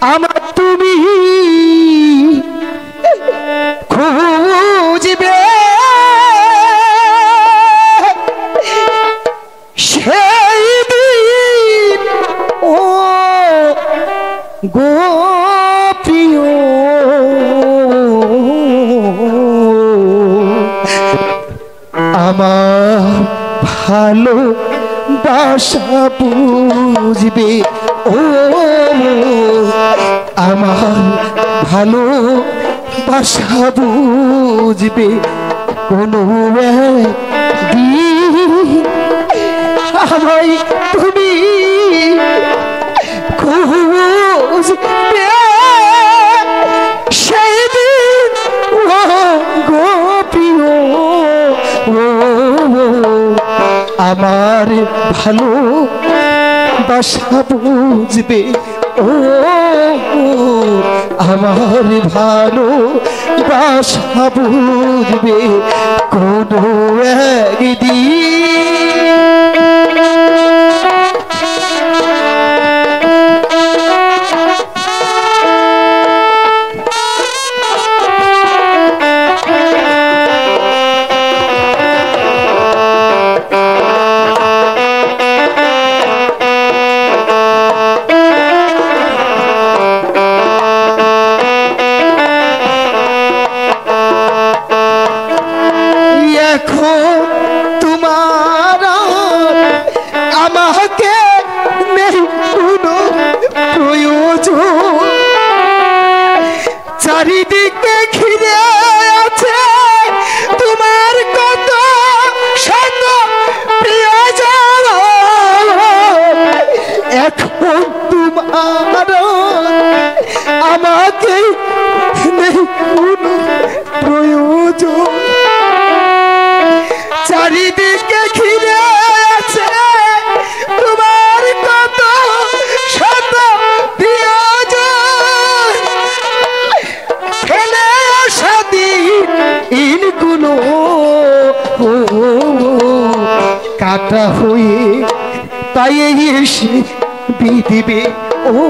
আমার তুমি খুঁজবে সেই দিন ও গো প্রিয় আমার ভালো বাসা বুঝবে ও আমার ভালো বাসা বুঝবে কোনো একদিন আমায় তুমি খুঁজবে সেই দিন ও গো প্রিয় আমার ভালো বাসা বুঝবে ও আমার ভালো বাসা বুঝবে কোনো একদিন চারিদিকে ঘিরে আছে তোমার কত শত প্রিয়জন এখন তোমার আমাকে নেই কোনো প্রয়োজন চারিদিকে ঘিরে আছে তোমার কত শত প্রিয়জন ফেলে আসা দিনগুলো কাটা হয়ে তাই এসে বিধিবে ও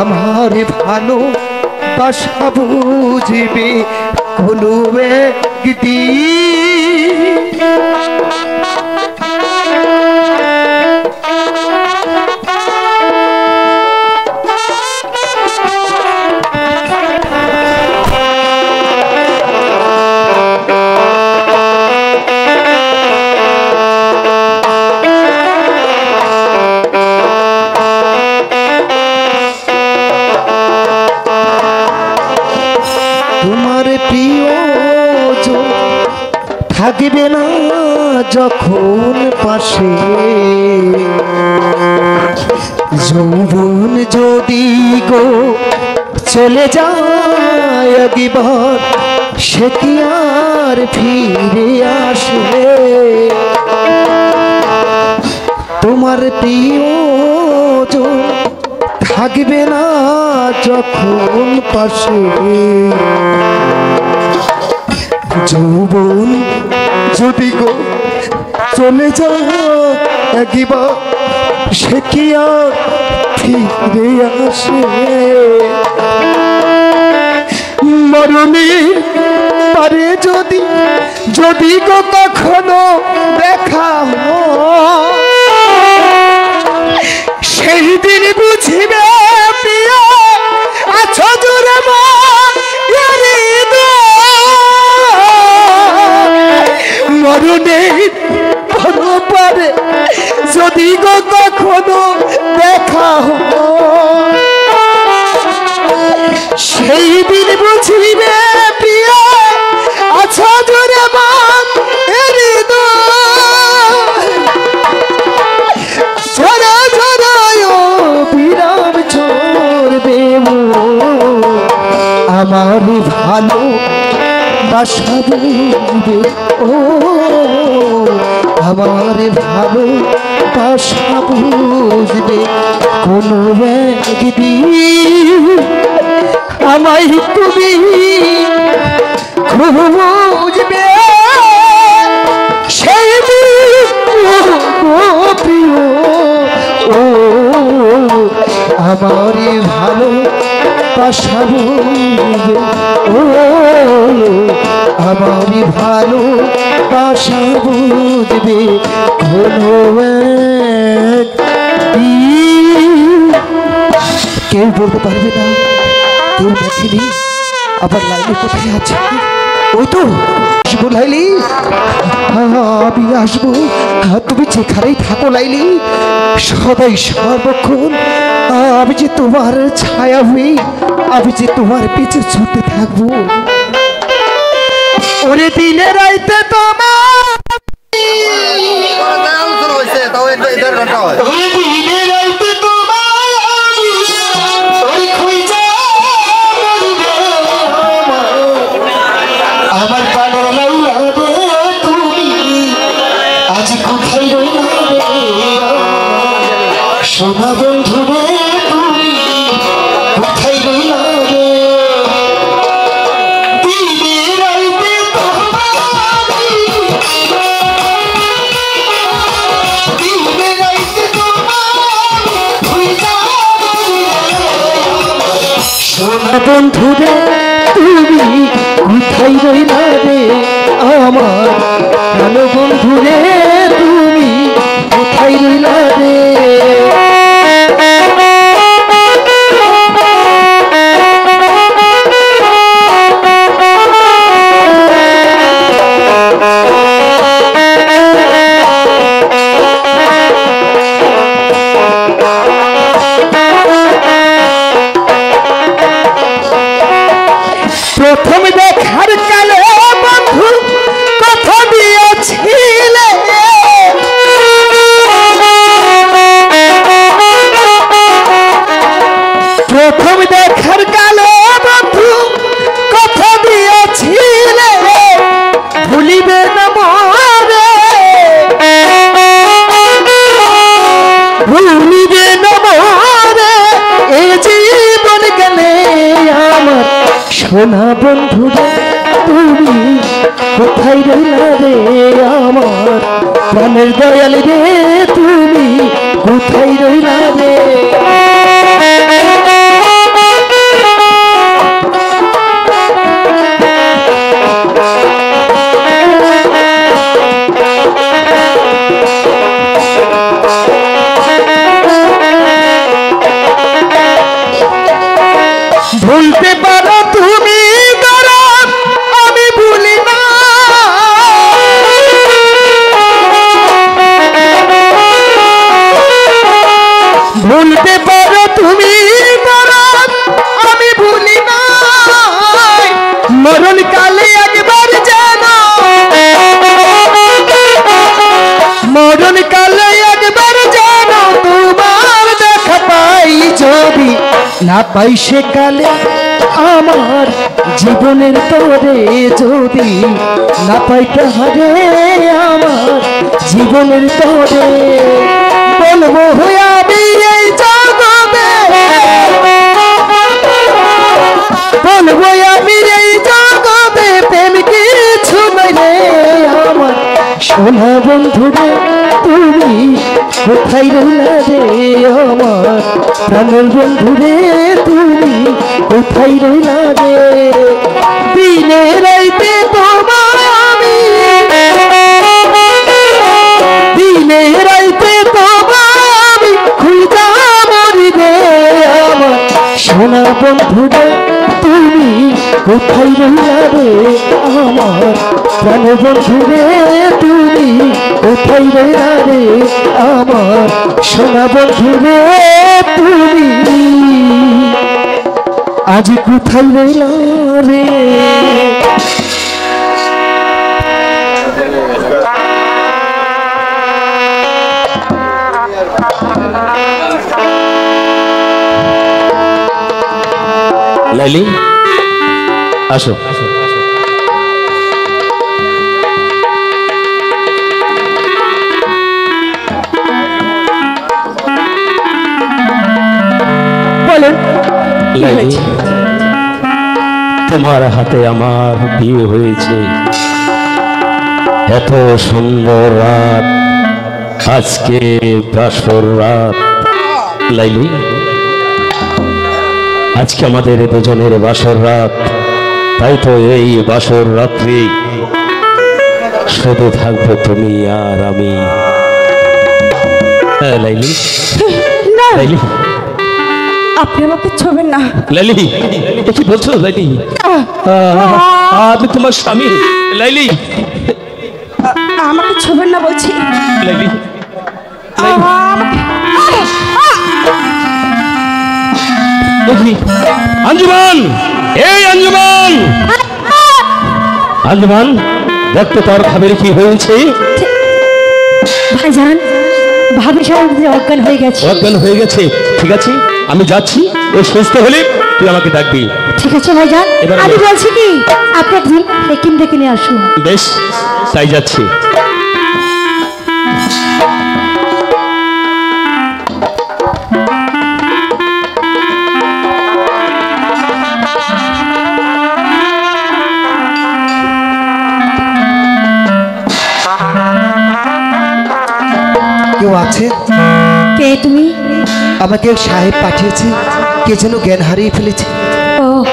আমার ভালো বাসা বুঝবে কোনো একদিন থাকবে না যখন পাশে যৌবন যদি গো চলে যায় একবার সে কি আর ফিরে আসবে তোমার প্রিয়জন থাকবে না যখন পাশে যৌবন যদি গো চলে যায় একবার সে কি আর ফিরে আসে মরণের পারে যদি যদি গো কখনো দেখা সেই দিন বুঝিবে প্রিয় আছো জোরে মরণের পারে যদি গো কখনো দেখা সেই দিন বুঝিবে প্রিয় আছো জোরে মন ঝরা ঝরায় বিরাম ঝরবে আমার ভালো বাসা বুঝবে ও আমার ভালো বাসা বুঝবে কোনো একদিন আমায় তুমি খুঁজবে সেই দিন প্রিয় ও আমারই ভালো বাসা বুঝবে ও আমারই ভালো বাসা বুঝবে কোনো কেউ বলতে পারবে না, কেউ দেখেনি। আবার লাইলি কোথায় আছে? ওই তো আসবো লাইলি, আমি আসবো। তুমি যেখানেই থাকো লাইলি, সদাই সর্বক্ষণ আমি যে তোমার ছায়া হই, আমি যে তোমার পিছু ছুটতে থাকবো। ওরে দিনে রাইতে তোমার আমার পাগল তুমি আজ কোথায় রইলা সোনা বন্ধু রে, তুমি কোথায় রইলা রে? দিনে রাইতে দিনে রাইতে সোনা বন্ধু রে, তুমি কোথায় রইলা রে? আমার ভালো বন্ধু রে, তুমি কোথায় রইলা রে? প্রথম দেখার কালে বন্ধু কথা দিয়েছিলে, প্রথম দেখার কালে বন্ধু কথা দিয়েছিলে, ভুলিবে না মরে, ভুলিবে না মরে এ জীবন গেলে আমার সোনা বন্ধু রে, তুমি কোথায় রইলা রে? আমার প্রাণের দয়াল রে, তুমি কোথায় রইলা রে? ভুলতে পারো তুমি দরদ, আমি ভুলি না। ভুলতে পারো তুমি দরদ, আমি ভুলি না। মরণ কালে একবার যেন, মরণ কালে একবার যেন তোমার দেখা পাই, যদি না পাই সে কালে আমার জীবনের তোরে, যদি না পাই তাহলে আমার জীবনের তোরে, বলবো আমি এই জগতে, বলবো আমি এই জগতে প্রেম কিছু নাই রে আমার সোনা বন্ধু রে, তুমি কোথায় রইলা রে? আমার প্রাণের বন্ধু রে, তুমি কোথায় রইলা রে? দিনে রাইতে তোমার আমি, দিনে রাইতে তোমার আমি খুঁজা মরি রে। আমার সোনা বন্ধু রে, তুমি কোথায় রইলা রে? আমার প্রাণের বন্ধু রে, তুমি কোথায় রইলা রে? আমার সোনা বন্ধু রে, তুমি আজ কোথায় রইলা রে? লাইলি আসো। বলেন লাইলি, তোমার হাতে আমার বিয়ে হয়েছে। এত সুন্দর রাত, আজকে বাসর রাত। লাইলি, আজকে আমাদের দুজনের বাসর রাত, তাই তো এই বাসর রাত্রি শুধু থাকবো তুমি আর আমি। হ্যাঁ লাইলি, না লাইলি, আপনি আমাকে ছবেন না। লাইলি, এ কি বলছো লাইলি? আমি তোমার স্বামী লাইলি। আমাকে ছবেন না বলছি। লাইলি, আঞ্জুমান, এই আঞ্জুমান, আঞ্জুমান, দেখতো তার খাবার কি হয়েছে। ভাইজান, ভাবি সাহেব অজ্ঞান হয়ে গেছে। অজ্ঞান হয়ে গেছে, ঠিক আছে আমি যাচ্ছি, ও সুস্থ হলে তুই আমাকে ডাকবি। ঠিক আছে ভাইজান, এবার আমি আমি- বলছি কি আপনি একদিন হেকিম ডেকে নিয়ে আসুন। বেশ, তাই যাচ্ছি। কেউ আছে? কে তুমি? আমাকে এক সাহেব পাঠিয়েছে, কে যেন জ্ঞান হারিয়ে ফেলেছে। ও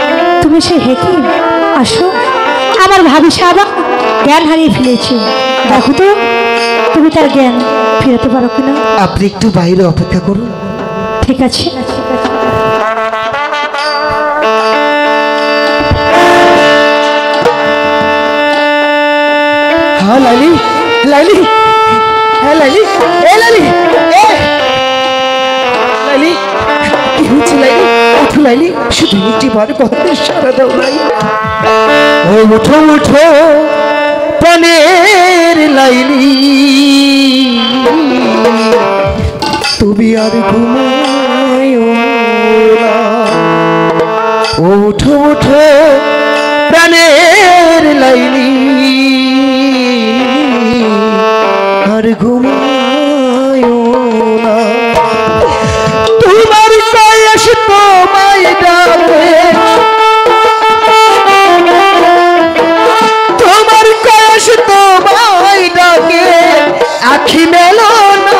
তুমি সেই হেকিম, আসো। আমার ভাবি সাহেব জ্ঞান হারিয়ে ফেলেছে, দেখো তো তুমি তার জ্ঞান ফেরাতে পারো কিনা। আপনি একটু বাইরে অপেক্ষা করুন। ঠিক আছে। হ্যাঁ লাইলি, লাইলি, হ্যাঁ লাইলি, এ লাইলি, এ লাইলি, কি হচ্ছে লাইলি? ওঠো লাইলি, শুধু একটি বার কথা সারা দাও লাই। ও ওঠো ওঠো প্রাণের লাইলি, তুমি আর ঘুমায়ো না। ওঠো ওঠো প্রাণের লাইলি, আর ঘুমায়ো না। তোমার বয়স তোমায় ডাকে, তোমার বয়স তোমায় ডাকে, আখি মেলো না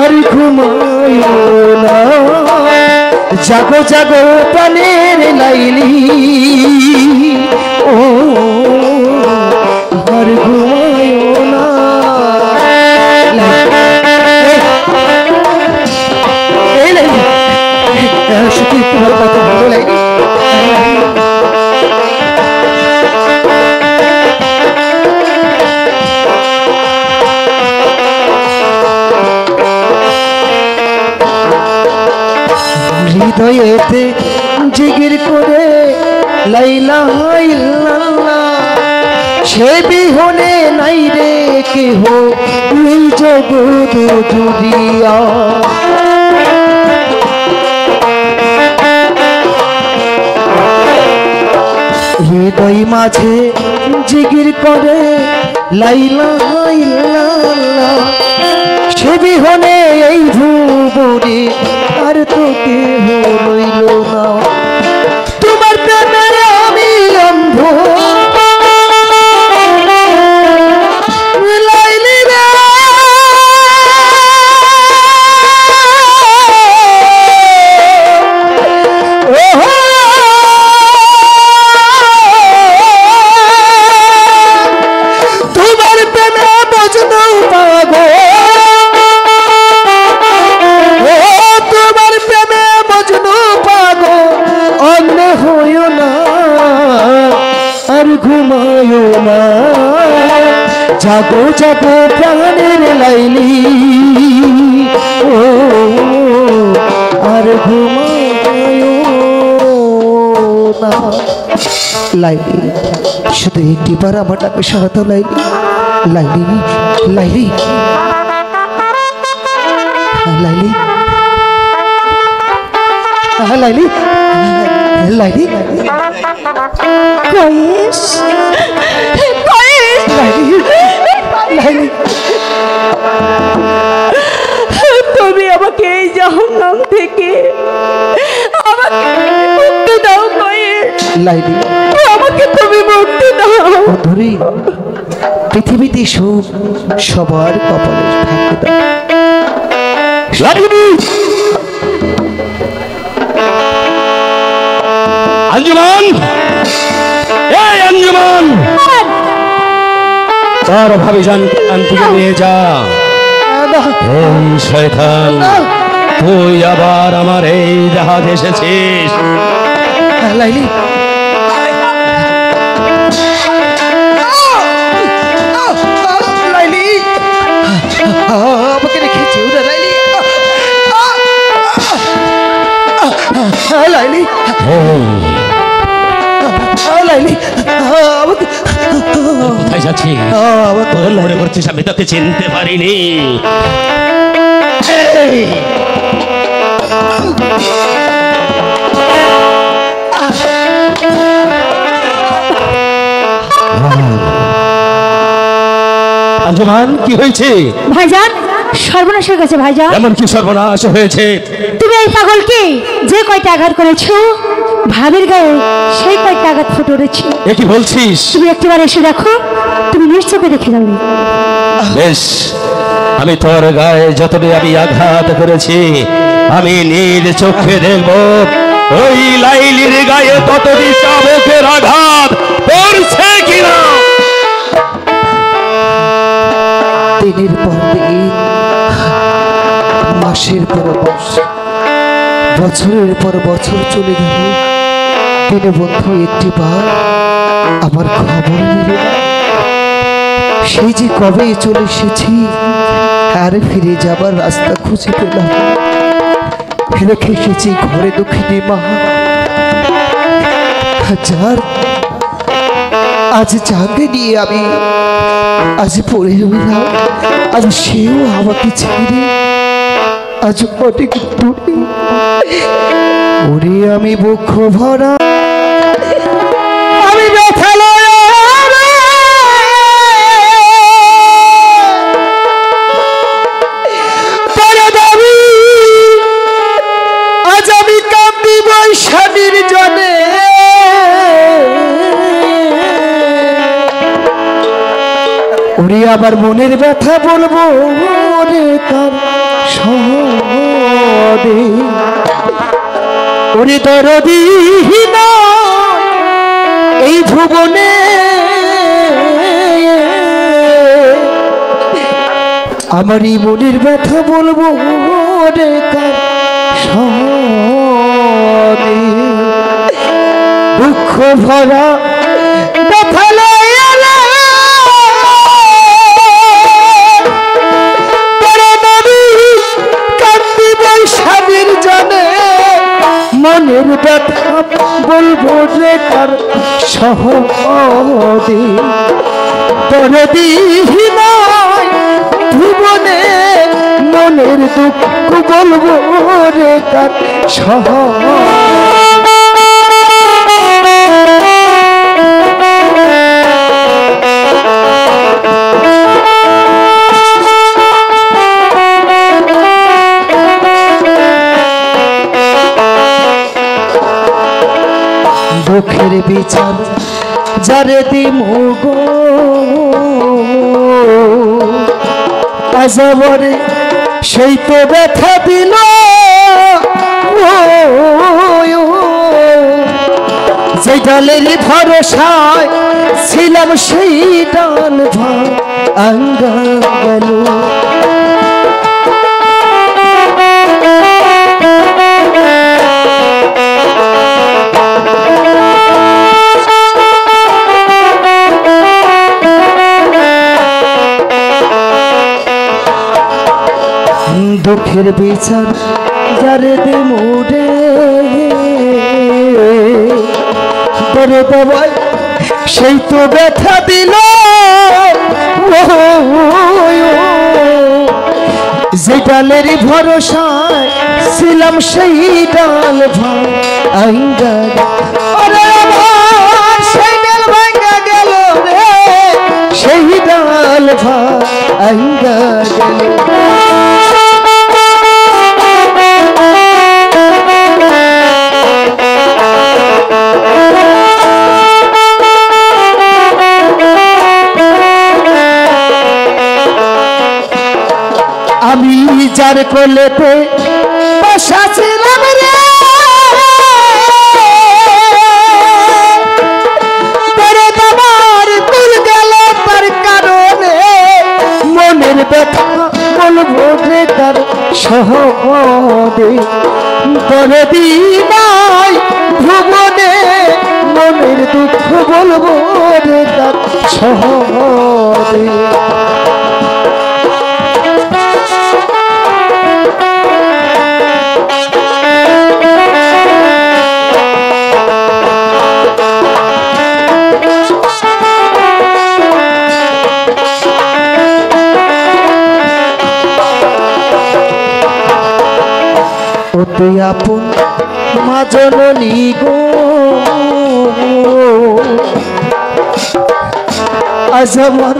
আর ঘুমায়ো না। জাগো জাগো প্রাণের লাইলি, ও আর ঘুমায়ো না। এই লাইলি, শুধু তোমার কথা ভালো লাগে। হৃদয়েতে জিগির করে লাইলা ইল্লাল্লাহ, সে বিহনে নাই রে কেহ এই জগৎ জুড়িয়া। হৃদয় মাঝে জিগির করে লাইলা ইল্লাল্লাহ, সে বিহনে এই ভুবনে আর তো কেহ রইল না। তোমার প্রেমে আমি অন্ধ লাইলি রে, তোমার প্রেমে বজনো পাগো, তোমার প্রেমে মজনু পাগো, অন্য হইও না আর ঘুমায়ো না। জাগো জাগো প্রাণের লাইলি, ও আর ঘুমায়ো না। লাইলি, শুধু একটিবার আমার ডাকে সারা দাও লাইলি, লাইলি, লাইলি, লাইলি, লাইলি, লাইলি, কয়েস, কয়েস, লাইলি, লাইলি, তুমি আমাকে এই জাহান্নাম থেকে আমাকে মুক্তি দাও কয়েস, লাইলি। আমাকে তুমি মুক্তি দাও। বন্ধুরি, পৃথিবীতে সুখ সবার কপালে থাকতে দাও। লাইলি, আঞ্জুমান, এই আঞ্জুমান, তোর ভাবিজান থেকে নিয়ে যা। এই শয়তান, তুই আবার আমার এই জাহাজ এসেছিস। লাইলি লাইলি আমাকে রেখে যেও না লাইলি। লাইলি লাইলি আমাকে কোথায় যাচ্ছি? তোর মনে করছিস আমি তোকে চিনতে পারিনি? আঞ্জুমান, কি হয়েছে? ভাইজান, সর্বনাশ হয়ে গেছে ভাইজান। এমন কি সর্বনাশ হয়েছে? তুমি এই পাগলকে যে কয়টা আঘাত করেছো, ভাবির গায়ে সেই কয়টা আঘাত ফুটে উঠেছে। এ কি বলছিস? তুমি একটিবার এসে দেখো, তুমি নিশ্চয়ই দেখে যাবে। বেশ, আমি তোর গায়ে যতটা আমি আঘাত করেছি আমি নিজ চোখে দেখব ওই লাইলির গায়ে ততটি চাবুকের আঘাত পড়ছে কিনা। দিনের পর দিন, মাসের পর মাস, বছরের পর বছর চলে গেল, দীনবন্ধু একটি বার আমার খবর নিল না। সেই যে কবে চলে এসেছি, আর ফিরে যাবার রাস্তা খুঁজে পেলাম। রেখে এসেছি ঘরে দক্ষিণী মা, যার আজ জাগে নিয়ে আমি আজ পড়ে রইলাম। আজ সেও আমাকে ছেড়ে আজ অনেক দূরে। ওরে আমি বুক ভরা আমি ব্যথা লয়ে দাবি, আজ আমি কান্দি বৈশালীর জনে। ওরে আবার মনের ব্যথা বলবো ওরে তার সহদে। ওরে দরদি এই ভুবনে আমারই মনের ব্যথা বলবো ওরে তার সহদে। দুঃখ ভরা ব্যথা স্বামীর জানে, মনের ব্যথা বলবো রে তার সহদে। দরদি নয় ভুবনে মনের দুঃখ বলবো রে তার সহদে। দুঃখের বিচার যারে দিমু গো, আজবরে সেই তো ব্যথা দিল। যে ডালের ভরসায় ছিলাম সেই ডাল ভাঙা গেল। দুঃখের বিচার যারে দে মুড়ে করে দেবাই সেই তো ব্যথা দিল। যে ডালের ভরসায় ছিলাম সেই ডাল ভাঙা, সেই ডাল ভাঙা গেল রে, সেই ডাল ভাঙা গেল। আমি যার কোলেতে বসা ছিলাম রে, বলবো রে তার সহদে দরদি নাই ভুবনে মনের দুঃখ বলবো রে তার সহদে ওতে আপন মা জননী গো আজ আমার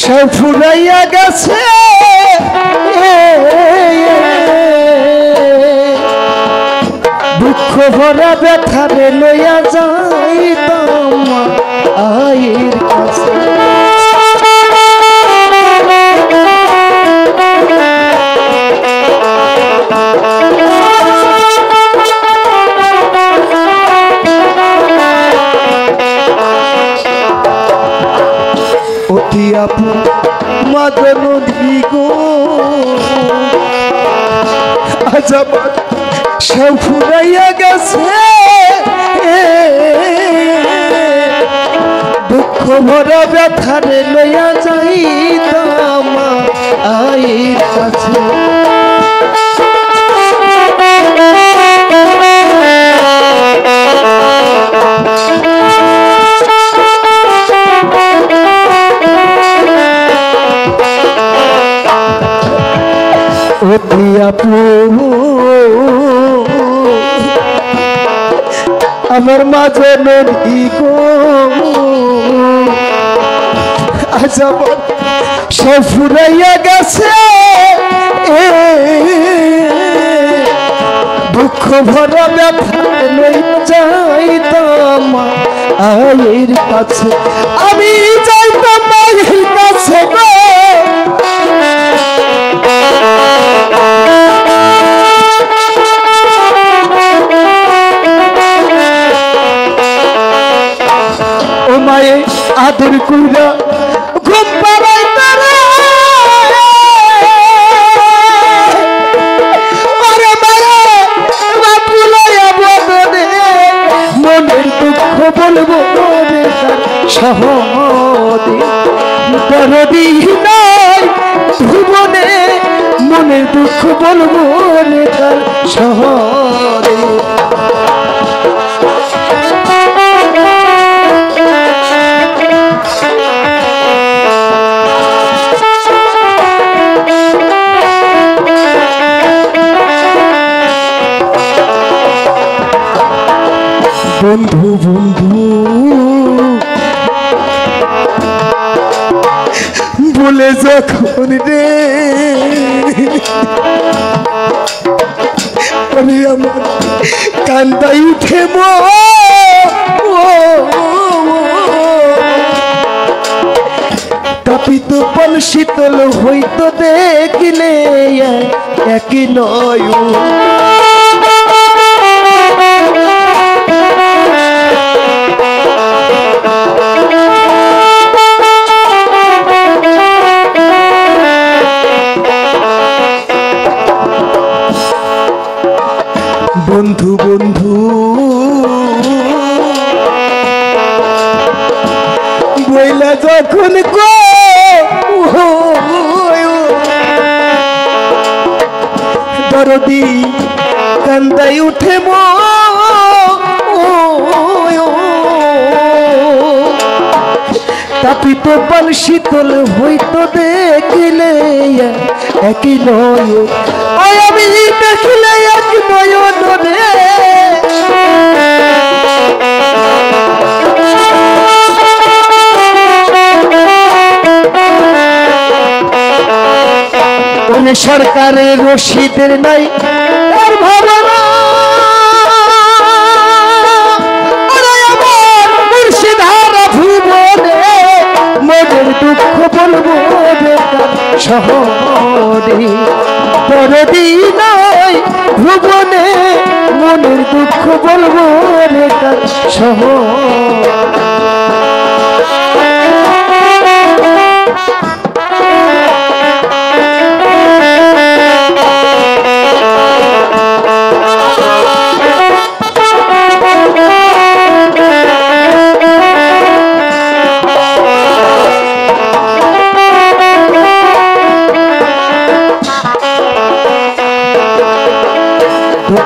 সব ফুরাইয়া গেছে দুঃখ ভরা ব্যথারে লইয়া যাইতাম আয়ের কাছে অতি আপন মাদনদী গো আজ আমার সব ফুরাইয়া গেছে দুঃখ ভরা ব্যথারে লইয়া যাইতাম আয়ের কাছে অতি আপন আমার মাঝে নদী গো আজ আমার সব ফুরাইয়া গেছে দুঃখ ভরা ব্যথা লইয়া যাইতাম আয়ের কাছে আমি যাইতাম মায়ের কাছে গো ও মায়ে আদর কইরা ঘুম পাড়াই তারা আরে মারে বাপুলাইয়া বদনে মনের দুঃখ বলবো রে তার সহদে দরদি নাই ভুবনে মনের দুঃখ বলবো রে তার সহদে বন্ধু বন্ধু বলে যখন রে আমি আমার কান্দাই উঠে তাপিত পল শীতল হইতো দেখিলে একই নয় বন্ধু বন্ধু বইলা যখন গো দরদি কান্দাই উঠে তাপিত পাল শীতল হইতো দেখিলে একই নয় আমি দেখিলে এক নয়ন রে সরকারের রশিদের নাই তার ভাবনা আমার মুর্শিদারা ভুবনে মনের দুঃখ বলবো শহরে দরদি নাই ভুবনে মনের দুঃখ বলবো রে তার শহর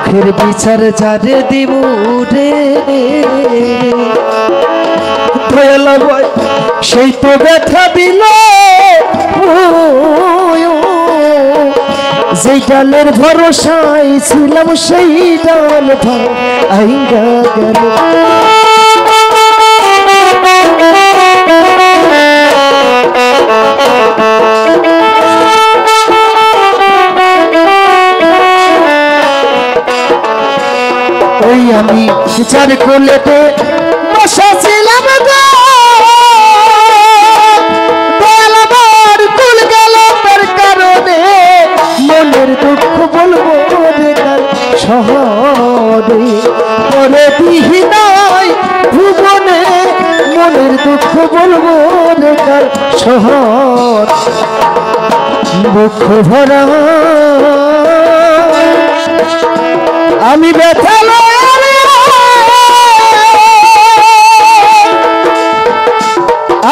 দুঃখের বিচার যারে দিব রে দয়াল ভাই সেই তো ব্যথা দিল যেই ডালের ভরসায় ছিলাম সেই ডাল ভাঙ্গা গেল ওই আমি যার কোলেতে বসা ছিলাম গো আমার কুল গেল তার কারণে মনের দুঃখ বলবো রে কার শহরে পরে দিহি নাই ভুবনে মনের দুঃখ বলবো রে কার শহর দুঃখ ভরা আমি ব্যথা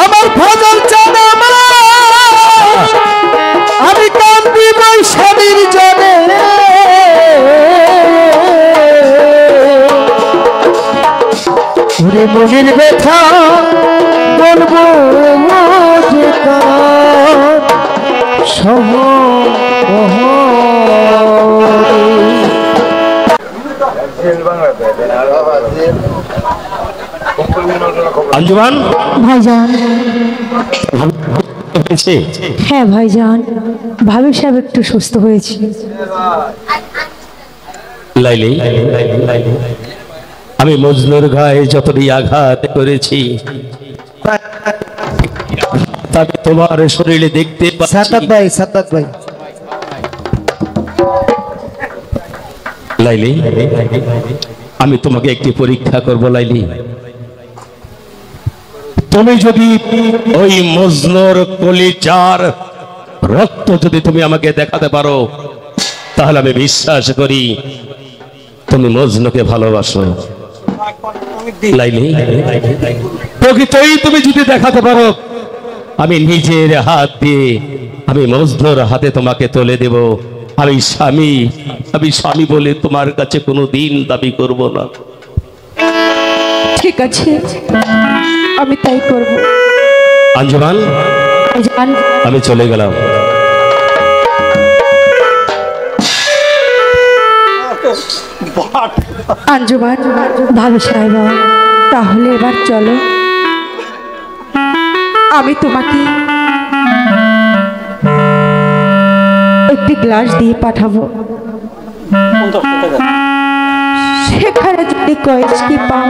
আমার ফজল চাঁদ আমি কান্দি বৈশালীর জনে ওরে মনের ব্যথা বলবো যে কার আঞ্জুমান ভাইজান। হয়েছে? হ্যাঁ ভাইজান, ভাবি সাহেব একটু সুস্থ হয়েছে। লাইলি, আমি মজনুর গায়ে যতটি আঘাত করেছি তবে তোমার শরীরে দেখতে সাদ্দাত ভাই লাইলি, আমি তোমাকে একটি পরীক্ষা করব লাইলি। তুমি যদি ওই মজনুর কলিজার রক্ত যদি তুমি আমাকে দেখাতে পারো তাহলে আমি বিশ্বাস করি তুমি মজনুকে ভালোবাসো। লাইলি, প্রকৃতই তুমি যদি দেখাতে পারো আমি নিজের হাত দিয়ে আমি মজনুর হাতে তোমাকে তুলে দেব। আমি স্বামী বলে তোমার কাছে কোনো দিন দাবি করব না। ঠিক আছে, আমি তাই করব। আঞ্জুমান, ভাইজান, আমি চলে গেলাম। আঞ্জুমান, ভাবি সাহেব তাহলে এবার চলো, আমি তোমাকে একটি গ্লাস দিয়ে পাঠাবো। সেখানে যদি কয়েকটি পাও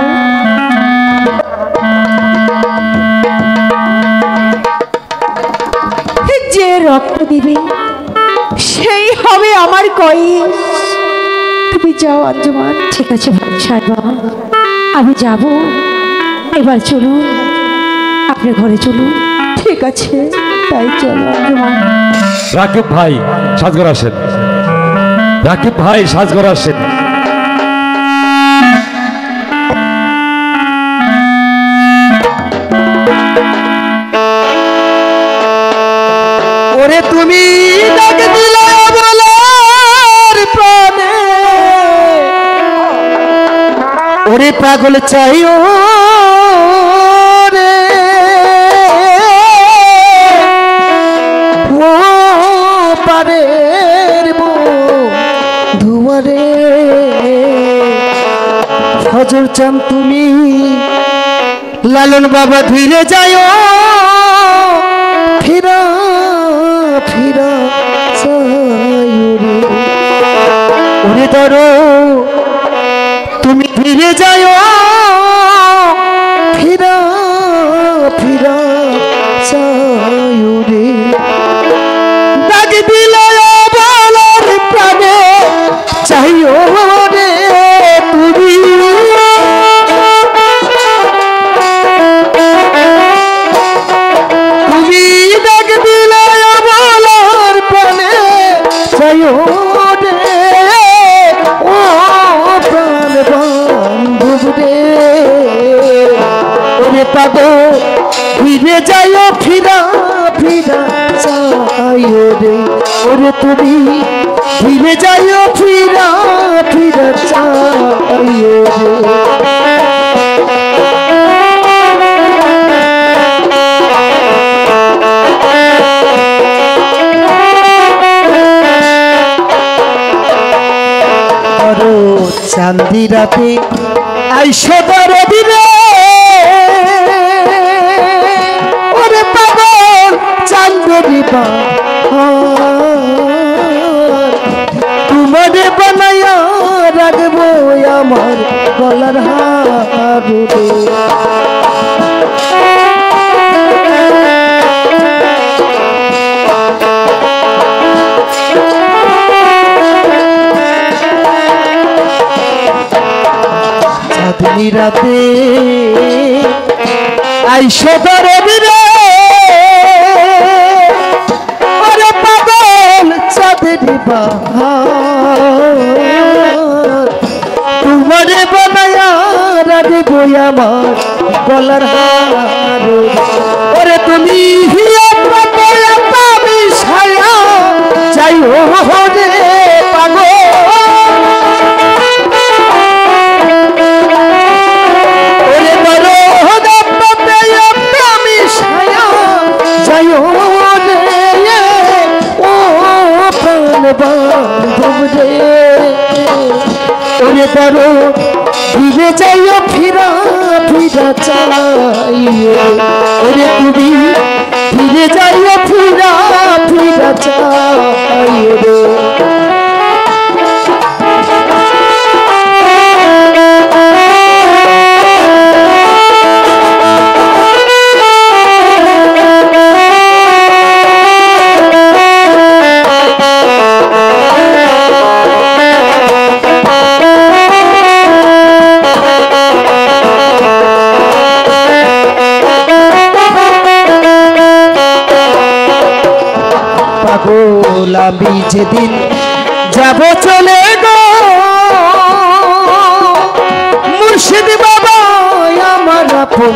যে রক্ত দিবে সেই হবে আমার কয়েস। তুমি যাও আঞ্জুমান। ঠিক আছে ভাই সাহেব, আমি যাব। এবার চলুন, আপনি ঘরে চলুন। ঠিক আছে, তাই চলো আঞ্জুমান। রাকিব ভাই সাজঘর আসেন, রাকিব ভাই সাজঘর আসেন। ওরে তুমি ডাক দিলে বলার প্রাণে ওরে পাগল চাইও রে ও পারের ধুয়ারে ফজর চান তুমি লালন বাবা ধীরে যাইও ফিরা ফিরা সায়ুরে ওরে ধরো তুমি ফিরে যাও ফিরা ফিরা সায়ুরে ডাক দিলে বলার প্রাণে চাইও রে তুমি ফিরে যাইও ফিরা ফিরা চাইও রে ওরে তুমি ফিরে যাইও ফিরা ফিরে চাইয়ে চাঁদি রাতে আইসো দরদি রে ওরে পাগল চাঁদনি তোমারে বানায়া রাখবো আমার গলার হারে রাতে আইসো দরদি রে ওরে পাগল চাঁদনি তোমারে বানায়া রাখবো আমার গলার হারে ওরে তুমি ছায়া যাই রে পাগল ওরে বড় ফিরে যাইও ফিরা ফিরা চাইয়ে ওরে তুমি ফিরে যাইও ফিরা ফিরা চাইয়ে রে আমি যেদিন যাব চলে গো মুর্শিদ বাবা আমার আপন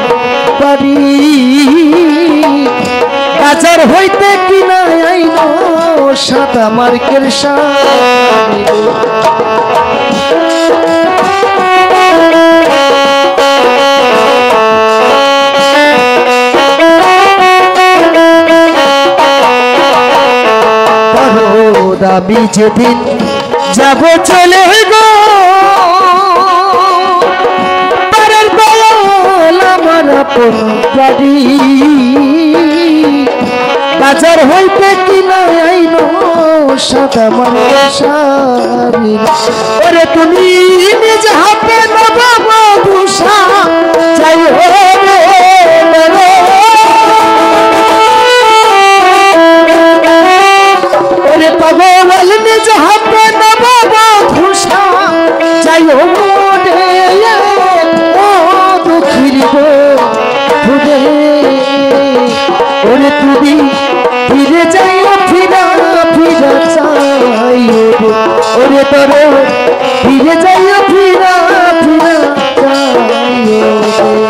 বাড়ি বাজার হইতে কিনা আইন সাদা মার্কের শাড়ি আমি যেদিন যাব চলে গো পারের দয়াল আমার আপন বাড়ি বাজার হইতে কিনা আইন সাদা মার্কের শাড়ি ওরে তুমি নিজ হাতে নবাবা ভূষা চাই পাগল নিজ হাতে নবাবা ভূষা যাই ও দুঃখীর ফুলে ওরে তুমি ফিরে যাইও ফিরা ফিরা চাই ওরে তোর ফিরে যাইও ফিরা ফিরা চাই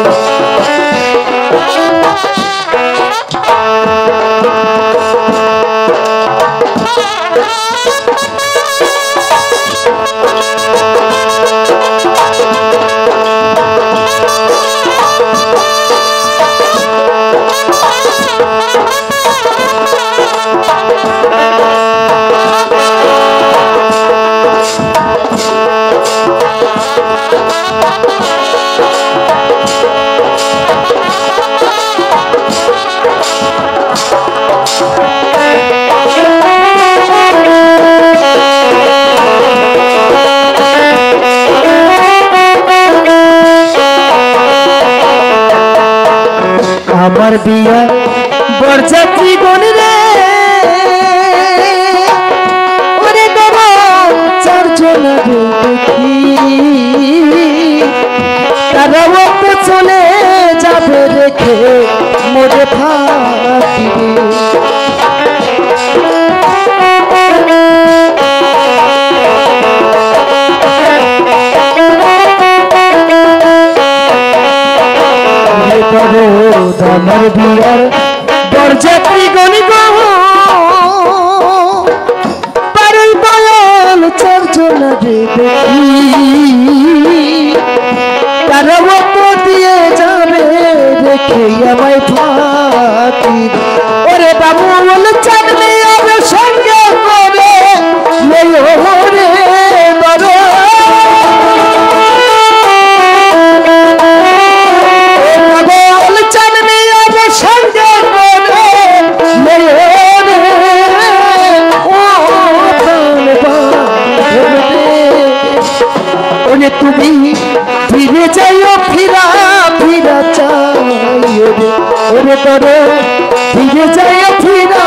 আমার বিয়া বরযাত্রী গণ রে ওরে বাবা চারজন দেখি তারা ওতে চলে যাবে রেখে মোরে ফাঁকি আমার বিয়ার বরযাত্রী গণিত পারুল বয়াল চারজন দেখি তারা মতো দিয়ে যাবে দেখে আমায় ফাঁকি ওরে বাবু বলে চাকরি হবে সঙ্গে করে রে বাবা তুমি ফিরে যাইও ফিরা ফিরা চাইও ওরে তোরে ফিরে যাইও ফিরা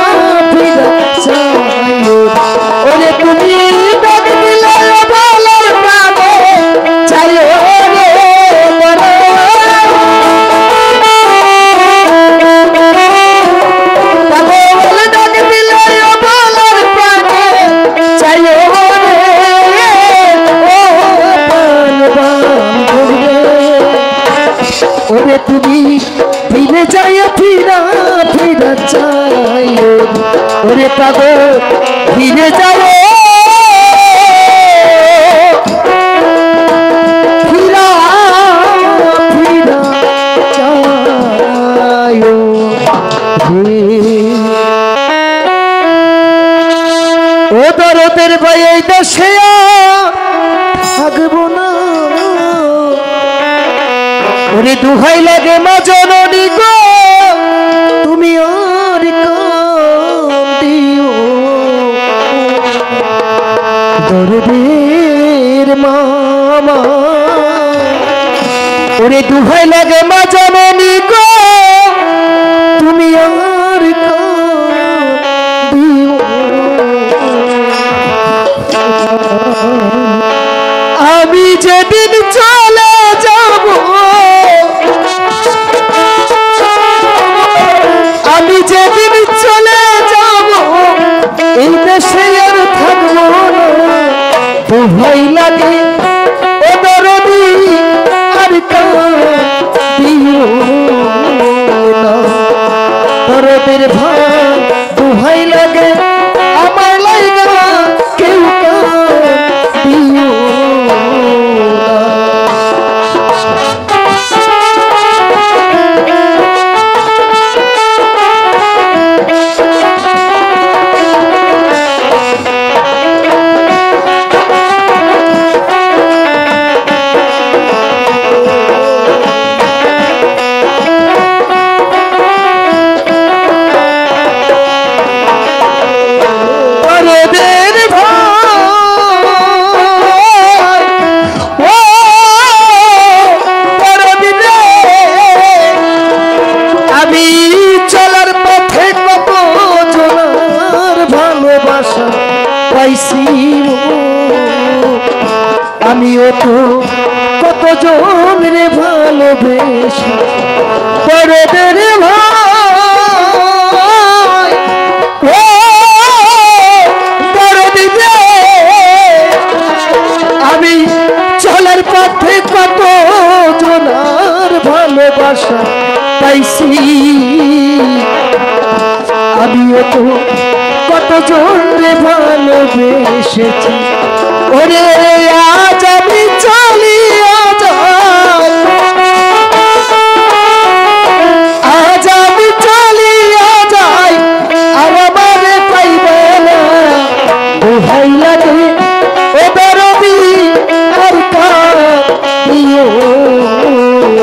ফিরা চাইও ওরে তুমি ডাক দিলে বলার প্রাণে চাইও রে তোরে বলে ডাক দিলে বলার প্রাণে চাইও ওরে তুমি ফিরে যাইও ফিরা ফিরা চাইও ওরে পাগল ফিরে যাও ফিরা ফিরা চাইও ও দরদের ভাই এই দেশে থাকবো না ওরে দুহাই লাগে মা জননী গো তুমি আর কান্দিও দরদের মামা ওরে দুহাই লাগে মা জননী গো তুমি আর কান্দিও আমি যেদিন চলে যাব আমি যেদিন চলে যাব এই দেশে আর থাকবো না তো ভয় লাগে ও দরদি আর কাঁদিও না দরদের ভাই দুহাই লাগে আমার লাইগা কেউ কাঁদিও আমিও তো কতজন রে ভালোবেসে পরদের ভাই ও দরদি রে আমি চলার পথে কত জনার ভালোবাসা পাইছি আমিও তো কতজন রে ভালোবেসেছি ওরে আজ আমি চলিয়া যাই আজ আমি চলিয়া যাই আর আমারে পাইবে না দোহাই লাগে ও দরদি আর কাঁদিও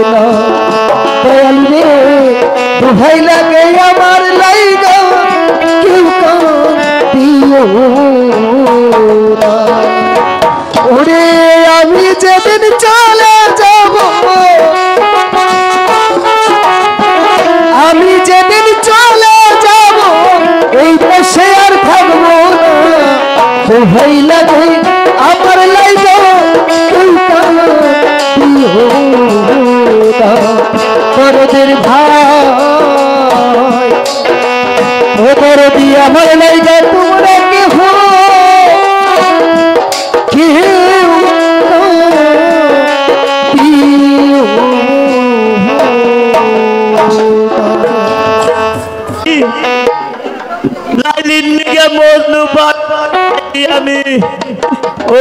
না দয়াল রে দোহাই লাগে আমার লাইগা কেউ কাঁদিও না ওরে আমি যেদিন চলে যাব আমি যেদিন চলে যাব এই দেশে আর থাকবো না দোহাই লাগে আমার লাইগা কেউ কাঁদিও না দরদের ভাই ও দরদি আমার লাইগা তোমরা কেহ লাইলির নিকে মজনু পাই আমি ও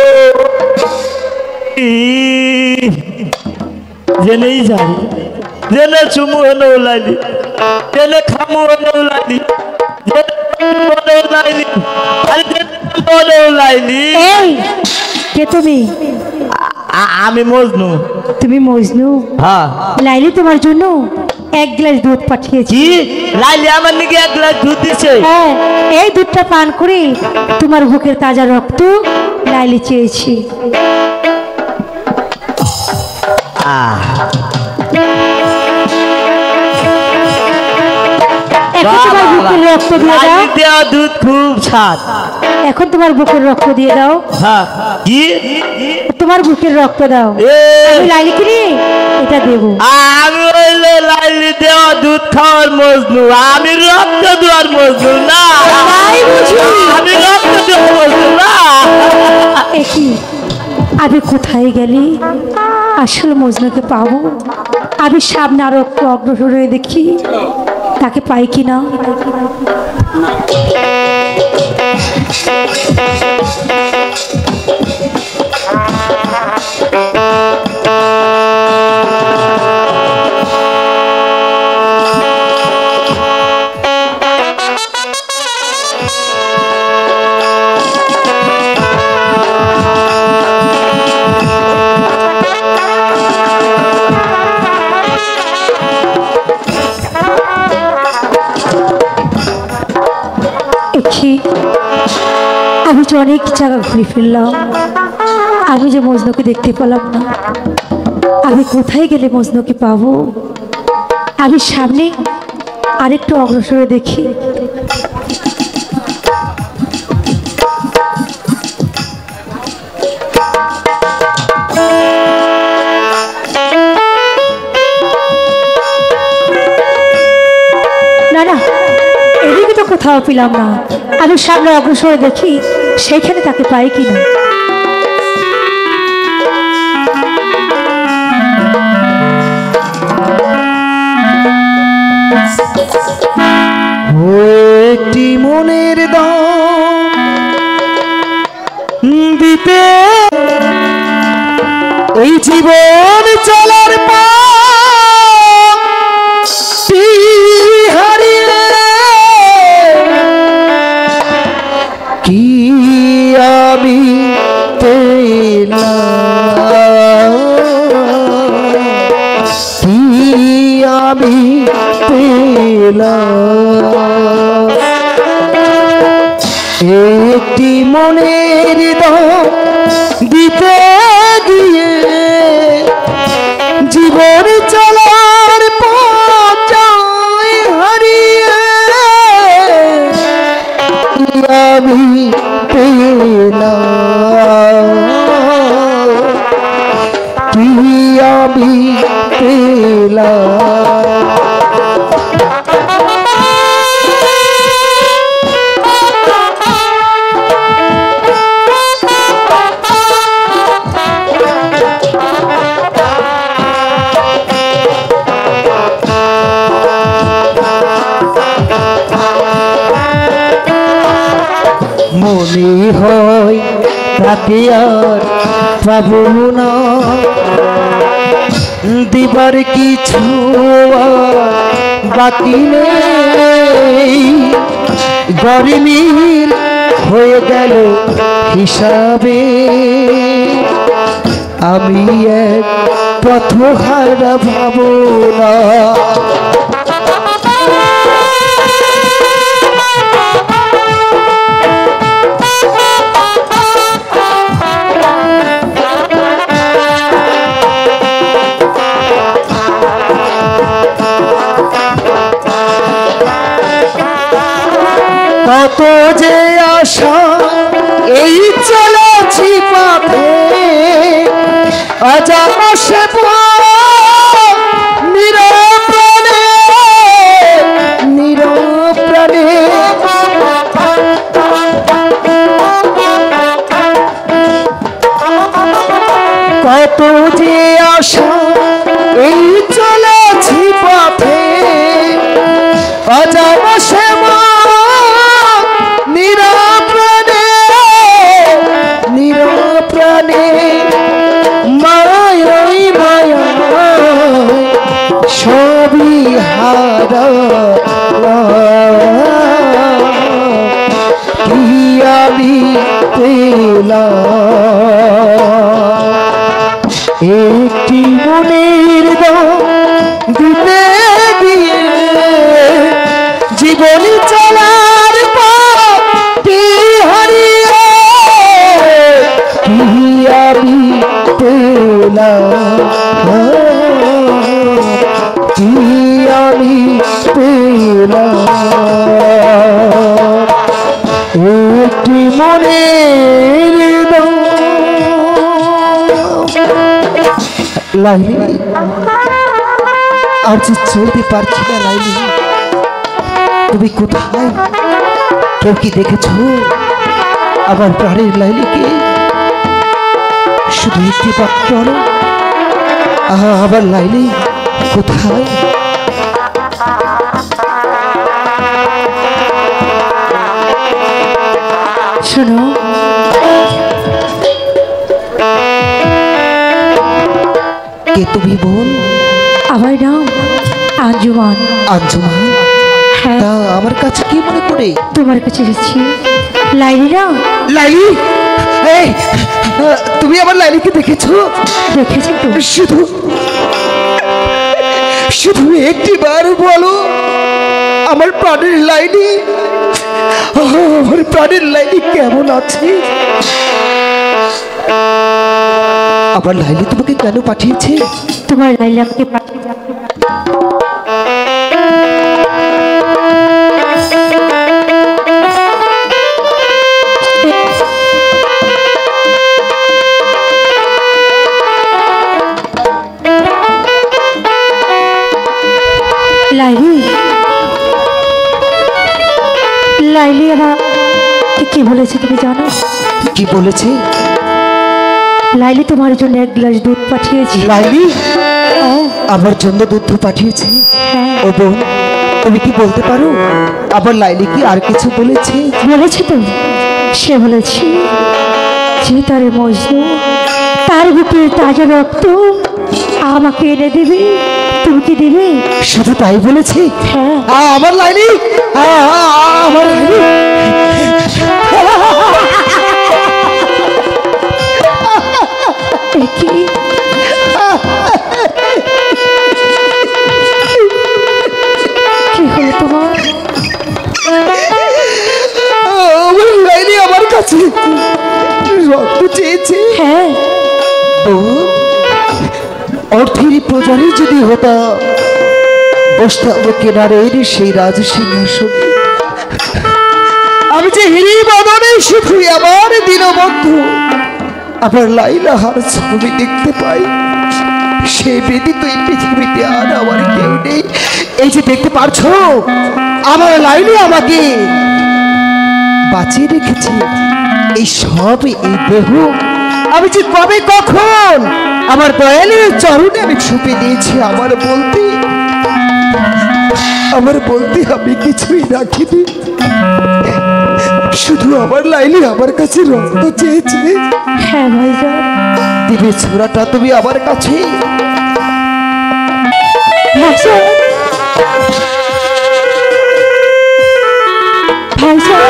জেনেই যাই জেনে চুমু হলেও লাইলি জেনে খামু হলেও লাইলি কে তুমি? আমি মজনু। তুমি মজনু? হ্যাঁ। লাইলি তোমার জন্য এক গ্লাস দুধ পাঠিয়েছি। লাইলি আমার নাকি এক গ্লাস দুধ দিছে? হ্যাঁ, এই দুধটা পান করে তোমার বুকের তাজা রক্ত লাইলি চেয়েছি। এখন তোমার বুকের রক্ত দিয়ে দাও। দেওয়া দুধ খুব স্বাদ। এখন তোমার বুকের রক্ত দিয়ে দাও। হ্যাঁ, কি তোমার বুকের রক্ত দাও। আমি লাইলিকে নিয়ে এটা দেবো। আমি হইলে লাইলি দেওয়া দুধ খাওয়ার মজনু, আমি রক্ত দেওয়ার মজনু না। আমি রক্ত দেওয়ার মজনু না। একই আমি কোথায় গেলি আসল মজনুকে পাবো? আমি সামনে আরো একটু অগ্রসর হয়ে দেখি তাকে পাই কিনা। আমি তো অনেক জায়গা ঘুরে ফিরলাম, আমি যে মজনুকে দেখতে পেলাম না। আমি কোথায় গেলে মজনুকে পাবো? আমি সামনে আরেকটু অগ্রসর দেখি। না না, এদিকে তো কোথাও পেলাম না। আমি সামনে অগ্রসর দেখি সেইখানে তাকে পাই কিনা। একটি মনের দাম দিতে এই জীবন চলার পথ হারিয়ে কি আমি পেলাম, কি আমি পেলাম। একটি মনের দাম দিতে গিয়ে জীবন চলার পথ হারিয়ে আমি পেলাম, কি আমি পেলাম। মনে হয় তাকে আর পাবো না, দিবার কিছু বাকি নেই। গরিমিল হয়ে গেল হিসাবে, আমি এক পথহারা ভাবনা। কত যে আশা এই চলেছি পথে, অজাসে নিরপ্রাণে নিরপ্রাণে। কত যে আশা এই চলেছি পথে, অজাসে নিরপ্রাণে নিরপ্রাণে। একটি মনের দাম দিতে গিয়ে জীবন চলার পথে হারিয়ে কি আমি পেলাম, কি আমি পেলাম। একটি মনের দাম। লাইলি, আর যে চলতে পারছি না লাইলি, তুমি কোথায়? কেউ কি দেখেছো আমার প্রাণের লাইলিকে? শুধু একটি বাক্য বলো, আমার লাইলি কোথায়? শোনো, কে তুমি বোন? আমার নাম আঞ্জুমান। আঞ্জুমান? হ্যাঁ, তা আমার কাছে কি মনে করে? তোমার কাছে এসেছি। লাইলি না? লাইলি, এই তুমি আমার লাইলিকে দেখেছো? দেখেছি তো। শুধু শুধু একটি বার বলো, আমার প্রাণের লাইলি, আমার প্রাণের লাইলি কেমন আছে? আমার লাইলি তোমাকে কেন পাঠিয়েছে? তোমার লাইলি আমাকে পাঠিয়ে লাইলি, লাইলি আমার কি বলেছে তুমি জানো? কি বলেছে? লাইলি তোমার জন্য এক গ্লাস দুধ পাঠিয়েছি। লাইলি আমার জন্য দুধ পাঠিয়েছে? হ্যাঁ, ও বোন, তুমি কি বলতে পারো আমার লাইলি কি আর কিছু বলেছে? বলেছে তো। সে বলেছে যে তার মজনু, তার বুকের তাজা রক্ত আমাকে এনে দেবে। তুমি কি দেবে? শুধু তাই বলেছে? হ্যাঁ। আমার লাইলি, আমার লাইলি। এ কি? কি হলো তোমার? আমার লাইলি আমার কাছে রক্ত চেয়েছে। হ্যাঁ, অর্থের প্রজারে যদি হতাম, বসতাম কেনারের সেই রাজ সিংহাসনে। আমি যে হিরি বদনে শুধু আমার দীনবন্ধু আমার লাইলাহার ছবি দেখতে পাই, সেই ব্যতীত এই পৃথিবীতে আর আমার কেউ নেই। এই যে দেখতে পারছো, আমার লাইলি আমাকে বাঁচিয়ে রেখেছে। এই সব এই দেহ আমি যে কবে কখন আমার দয়ালের চরণে আমি ছুপে দিয়েছি। আমার বলতে আমি কিছুই রাখিনি। শুধু আমার লাইলি আমার কাছে রক্ত চেয়েছে। হ্যাঁ ভাইজান। দিবে ছোড়াটা তুমি আমার কাছে। ভাইজান, ভাইজান,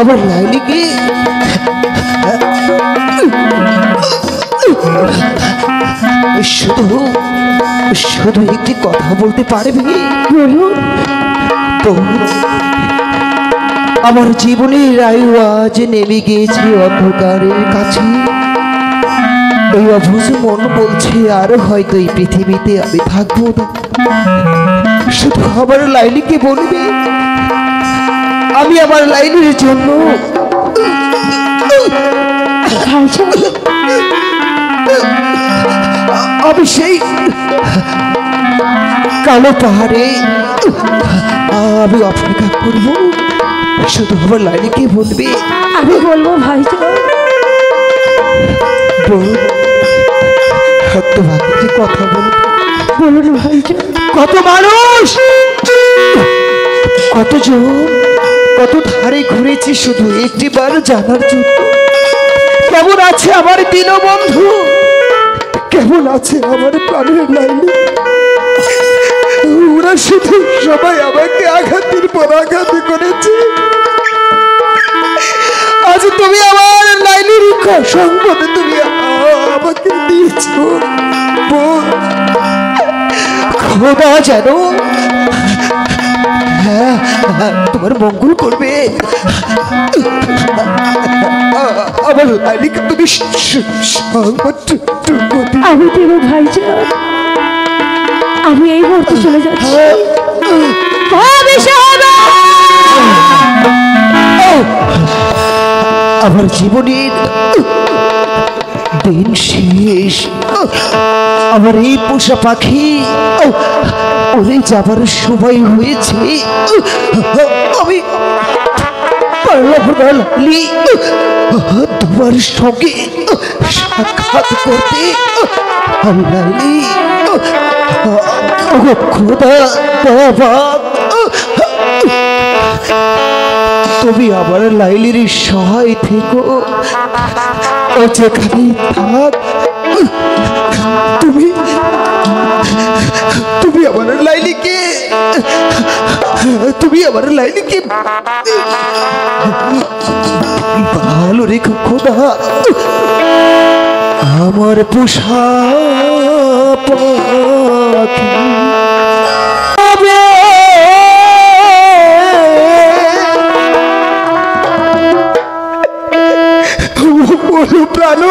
আমার লাইলিকে শুধু শুধু একটি কথা বলতে পারবে? বলুন। আমার জীবনের আয়ু আজ নেমে গিয়েছে অন্ধকারের কাছে। এই অবুঝ মন বলছে আরো হয়তো এই পৃথিবীতে আমি থাকবো না। শুধু আমার লাইলিকে বলবে, আমি আমার লাইলির জন্য আমি সেই কালো পাহাড়ে আমি অপেক্ষা করবো। শুধু আমার লাইলিকে বলবে। আমি বলবো ভাইজান। তোমাকে যে কথা বলবো। বলুন ভাইজান। কত মানুষ, কতজন কত ধারে ঘুরেছি শুধু একটিবার জানার জন্য কেমন আছে আমার দীনবন্ধু, কেমন আছে আমার প্রাণের লাইলি। ওরা শুধু সবাই আমাকে আঘাতের পর আঘাত করেছে, আজ তুমি আমার লাইলির সম্পদ তুমি আমাকে দিয়েছ। খোদা যেন তোমার মঙ্গল করবে, আমার লাইলিকে তুমি আমি দেব ভাইজান, আমি এই মুহূর্তে চলে যাচ্ছি। আমার জীবনের দিন শেষ, আমার এই পোষা পাখি উড়ে যাবার সময় হয়েছে। আমি তোমার সঙ্গে সাক্ষাৎ করতে খোদা বাবা, তুমি আমার লাইলির সহায় থেকো, ও যেখানে থাক তুমি তুমি আমার লাইলিকে ভালো রেখো খোদা। আমার পোষা পাখি প্রাণ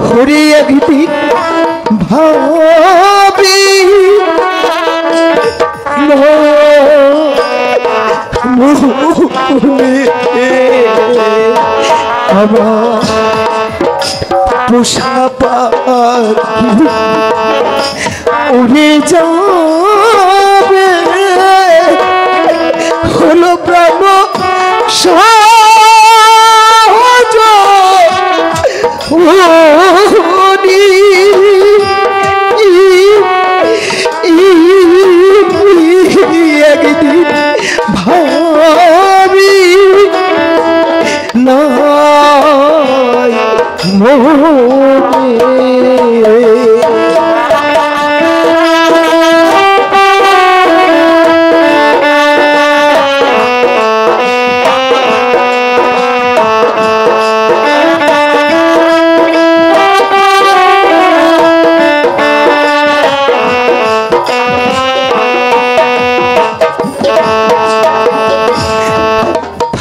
হরে একদিন ভাবি আমার পোষা পাখি উড়ে যাবে, হলো ব্রহ্ম একদিন ভাবি নাই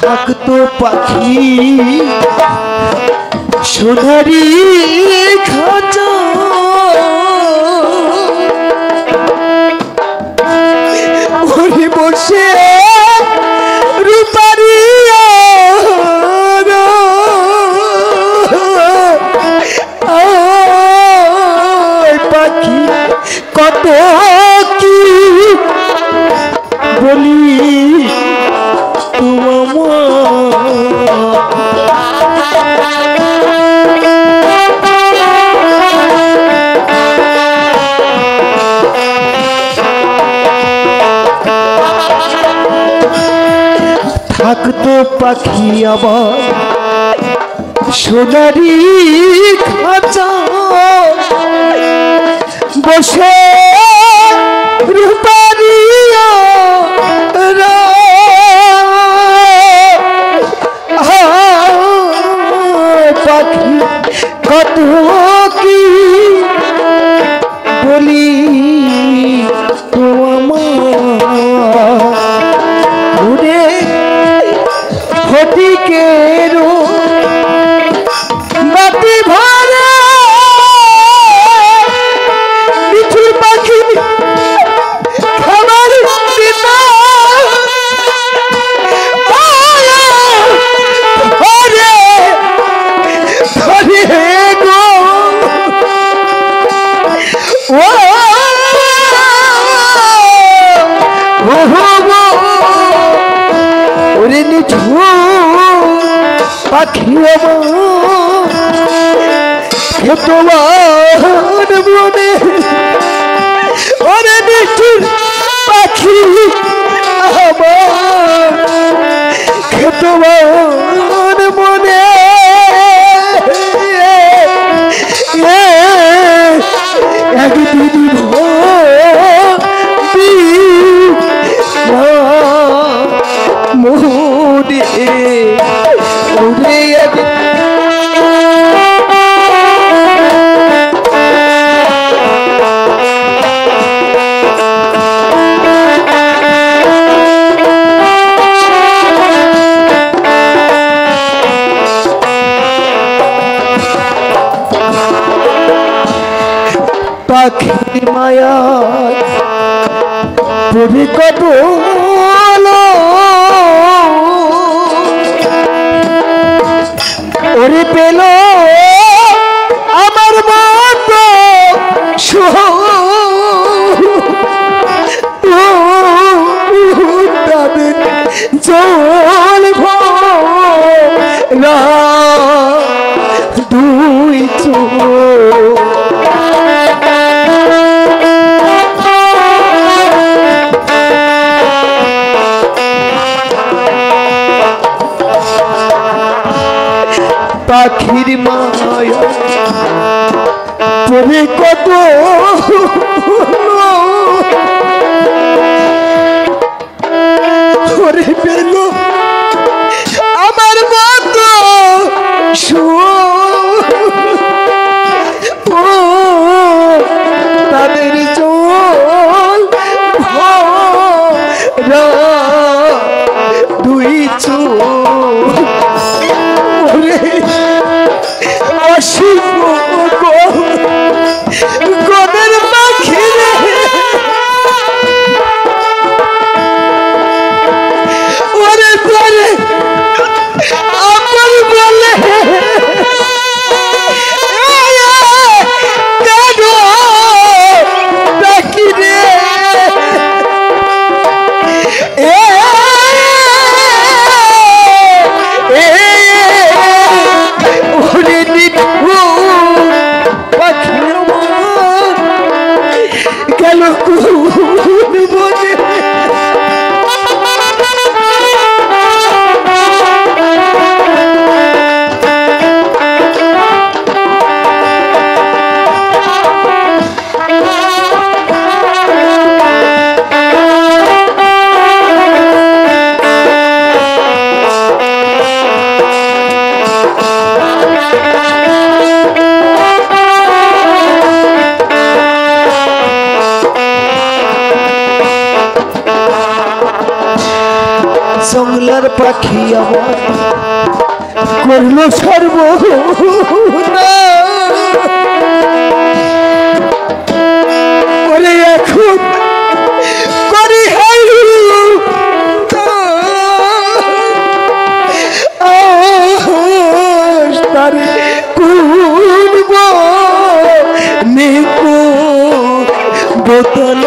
থাকতো পাখি সোনারি খাঁচা, ওরে বসে রূপারি পাখি কত কি বলি থাকতো পাখি আবার সোনারি খাঁচা, বসে রূপারিয়া পাখি কত কি বলি উড়ে ফটিকেরও বাতি ভরা মিঠুর পাখি খাবার দিতা পাখি তোমার মনে ওরে নিষ্ঠুর পাখি আমার তোমার মনে একদিন মোরে ওরে পাখির মায়া পড়ে কত ওরে পেল আমার মতো তাদের জল ভরা দুই চোখ পাখির মায়া পরে কত ওরে পেল আমার মতো তাদের চোল ভরা দুই চোখ গদের পাখি ওরে তোরে আমার বলে পাখি রে গেল বনে জঙ্গলার পাখি আমার করলো সর্বনা ওরে এখন করি তারে কুনব নিকো বোতল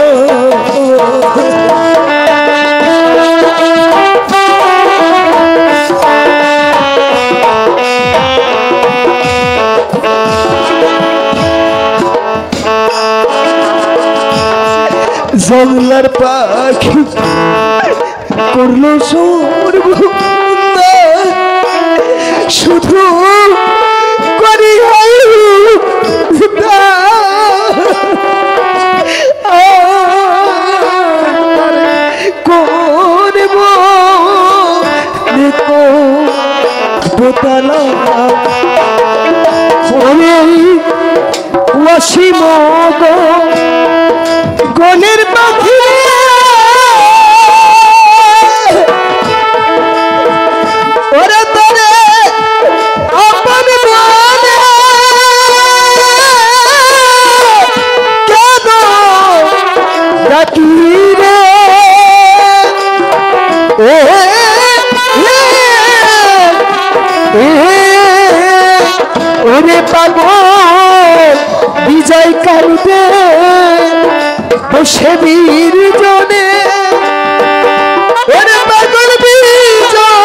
জঙ্গলার পাখি করলো সর্বনা শুধু করি করব বোতলা অসীম গনের পাখি ওরে তোরে আপন বলে কেন ডাকি রে ওরে পাগল বিজয় কালুতে বসে বীর জনে ওরে পাগল বিজয়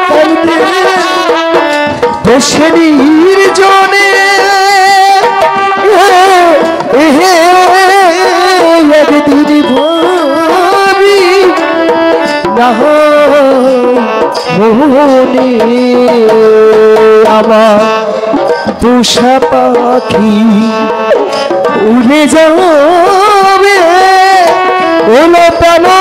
কালুতে দেশে নির্জনে একদিন ভাবি না মনে আমার পোষা পাখি উড়ে যাবে ওলো পালো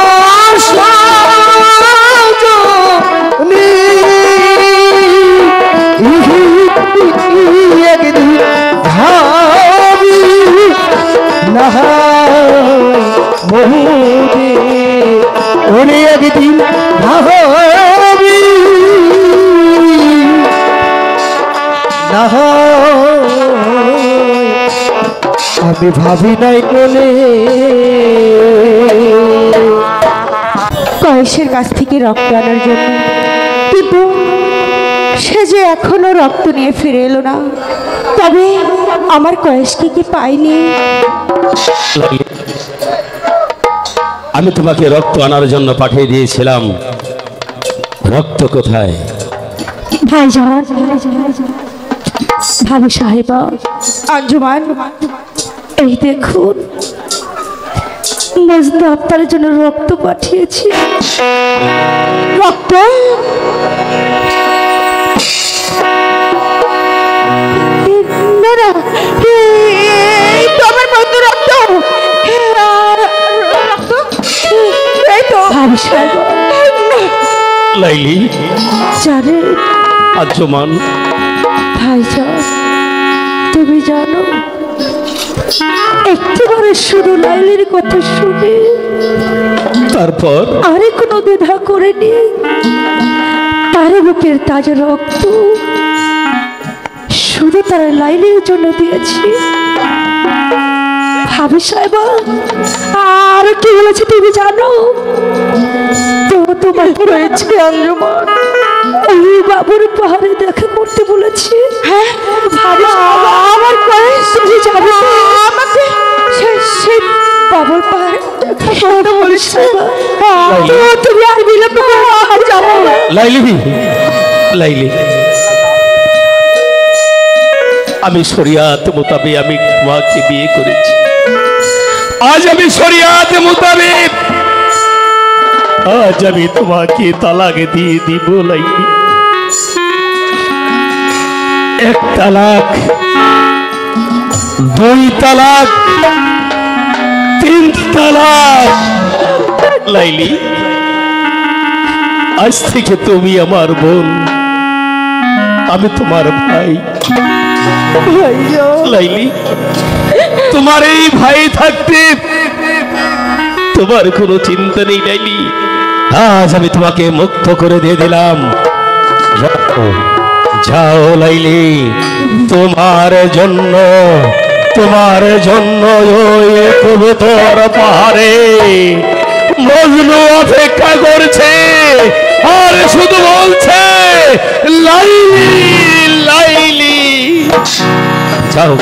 একদিন ভাবি না মনে ওরে একদিন ভাবি না আমি ভাবি নাই বলে কয়েসের কাছ থেকে রক্ত আনার জন্য, কিন্তু সে যে এখনো রক্ত নিয়ে ফিরে এলো না। তবে আমার কয়েসকে কি পাইনি? আমি তোমাকে রক্ত আনার জন্য পাঠিয়ে দিয়েছিলাম, রক্ত কোথায়? ভাইজান, ভাবি সাহেবা, আঞ্জুমান, এই দেখুন মজনু আপনার জন্য রক্ত পাঠিয়েছি। রক্ত? না না, এই তো আমার বন্ধু রক্ত। রক্ত এই তো ভাবি সাহেবা। লাইলি, জানে আঞ্জুমান, ভাইজান, তুমি জানো একটিবারে শুধু লাইলির কথা শুনে তারপর আরে কোনো দ্বিধা করেনি, তার বুকের তাজা রক্ত শুধু তারা লাইলির জন্য দিয়েছি। ভাবি সাহেবা, আর কি বলেছে তুমি জানো? তো তোমার রয়েছে আঞ্জুমান, ওই বাবুর পাহাড়ে দেখা করতে বলেছি। হ্যাঁ ভাবি, আমার কয়েস তুমি যাবে আমাকে সেই বাবুর পাহাড়ে দেখা বলেছে। তুমি আর বিলম্ব যাবো না। লাইলি, লাইলি, আমি শরিয়াত মোতাবেক আমি তোমাকে বিয়ে করেছি। আজ আমি শরিয়াত মোতাবেক আজ আমি তোমাকে তালাক দিয়ে দিব। লাইলি, এক তালাক, দুই তালাক, তিন তালাক। লাইলি, আজ থেকে তুমি আমার বোন, আমি তোমার ভাই। লাইলি, তোমার এই ভাই থাকতে তোমার কোনো চিন্তা নেই। লাইলি, আজ আমি তোমাকে মুক্ত করে দিয়ে দিলাম। যাও, যাও লাইলি, তোমার জন্য ওই কবুতর পাহাড়ে মজনু অপেক্ষা করছে, আর শুধু বলছে লাইলি, লাইলি। যাও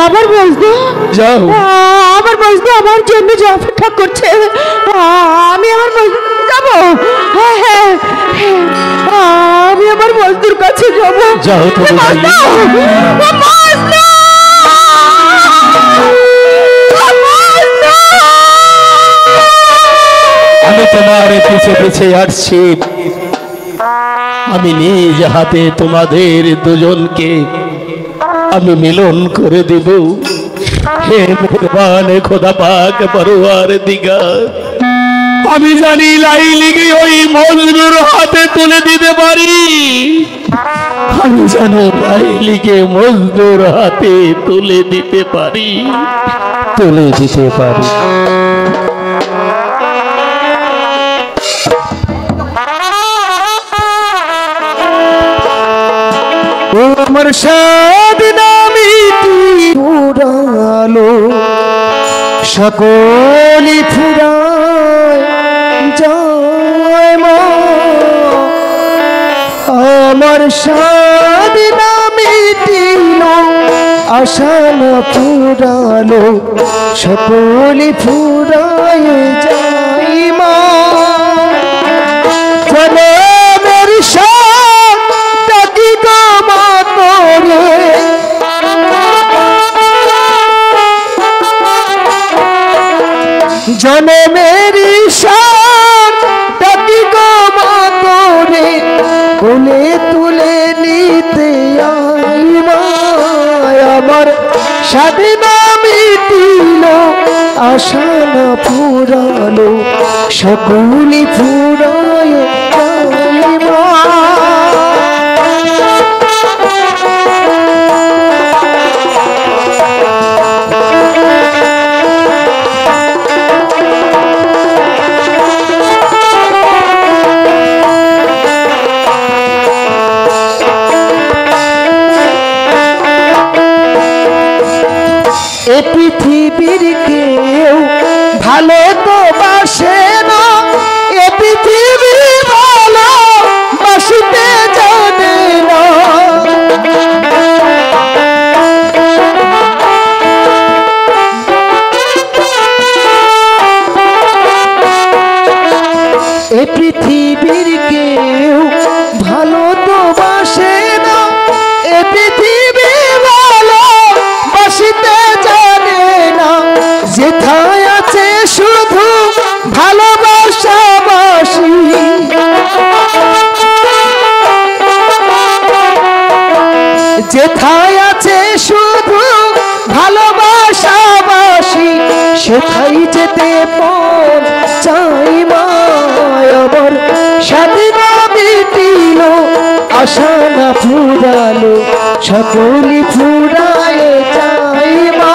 আমার বলতো, যাও, আমার বলতো আমার জন্য যে অপেক্ষা করছে, আমি আমার বলতো যাবো। হ্যাঁ হ্যাঁ, আমি আমার বন্ধুর কাছে যাবো। যাও তুমি লাইলি। আমি তোমার পিছে পিছে আসছি, আমি নিজ হাতে তোমাদের দুজনকে আমি মিলন করে দেব। হে মেহরবান খোদা পাক পরওয়ার দিগার, আমি জানি লাইলিকে ওই মজনুর হাতে তুলে দিতে পারি। আমি জানি লাইলিকে মজনুর হাতে তুলে দিতে পারি। আমার সাধনামি পুরালো সকলি ফুরায় যায় মা, আমার সাধনামি দিল আশা না পুরালো সকলি ফুরায় যায় মা। জনমের সাথী তোমার কোলে তুলে নিতে আইবা আমার সাধনা মিটিল আশা না ফুরালো সকলি ফুরায় যাইবা এ পৃথিবীর কেউ ভালো তো বাসে না এ পৃথিবী ভালো বাসিতে জানে না এ পৃথিবীর কেউ ভালো তো বাসে না এ পৃথিবী ভালো বাসিতে জানে না যেথায় আছে শুধু ভালোবাসাবাসি যেথায় আছে শুধু ভালোবাসাবাসি সেথায় যেতে মন চাই মা আমার সাধনা মিটিল আশা না ফুরালো সকলি ফুরায় যাই মা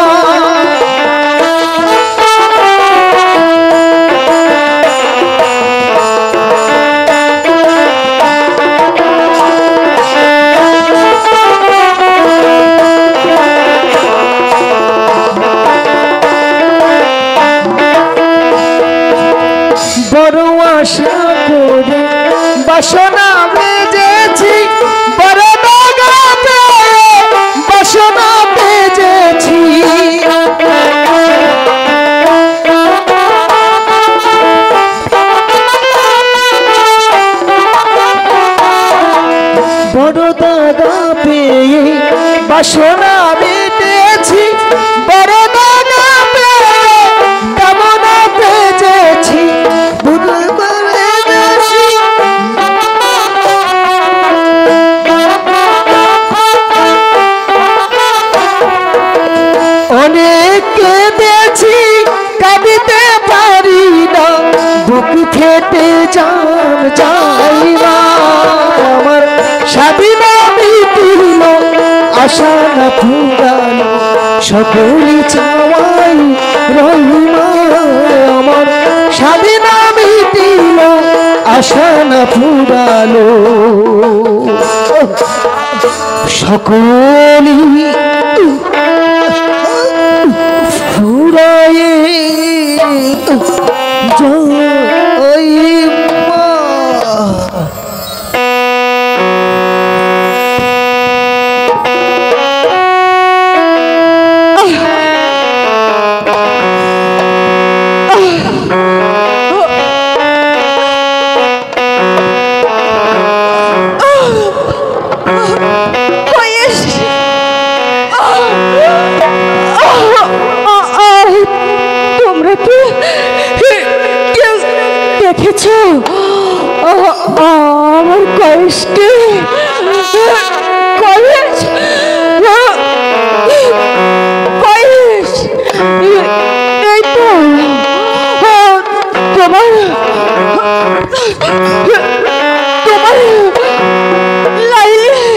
বড় আশা করে বাসনা বেজেছি বড় দাগা পেয়ে বাসনা বেজেছি বড় দাগা পেয়ে বাসনা বেজেছি বড় দাগা পেয়ে কামনা বেজেছি অনেক কেঁদেছি কাঁদিতে পারি না বুক ফেটে জান যাইবা আমার স্বাধীনা মিটিল আশা না ফুরালো সকলি চাওয়াই রহিমা আমার স্বাধীনা মিটিল আশা না ফুরালো সকলি ফুরায়ে যাইবা তোমরা কি কেউ দেখেছো আমার কয়েসকে কয়েস কয়েস এই তো তোমার তোমার লাইলি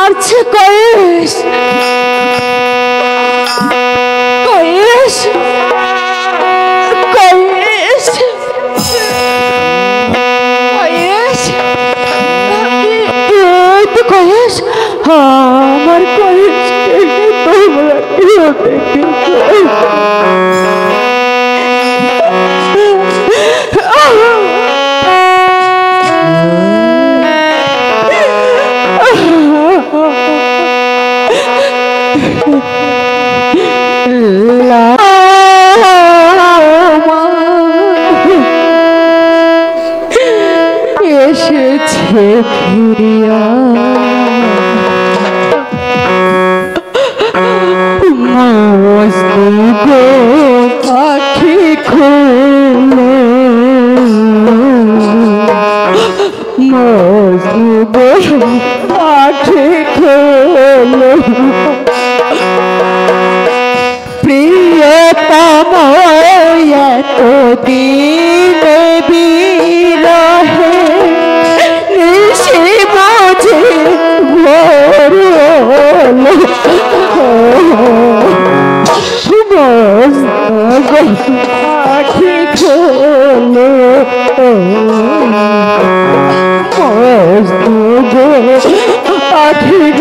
আছে কয়েস কয়েস কয়েস কয়েস এই তো কয়েস আমার কয়েস তোমরা কেউ দেখেছো এসেছে ফিরিয়া মস্ত গো পাখি খুলে মজনু আখি খোলো প্রিয়তম এতদিনে বিরহে নিশি মাঝে ভোর হলো আখি খোলো আখি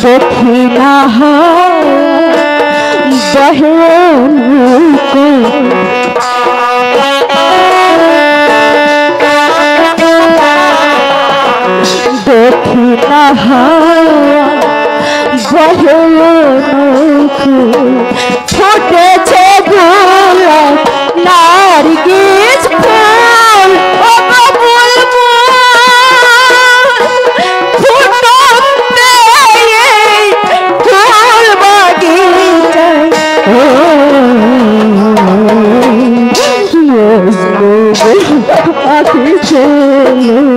দক্ষিণা দক্ষিণা ফুটেছে গোলাপ নারগিস ফুল আখি খোলো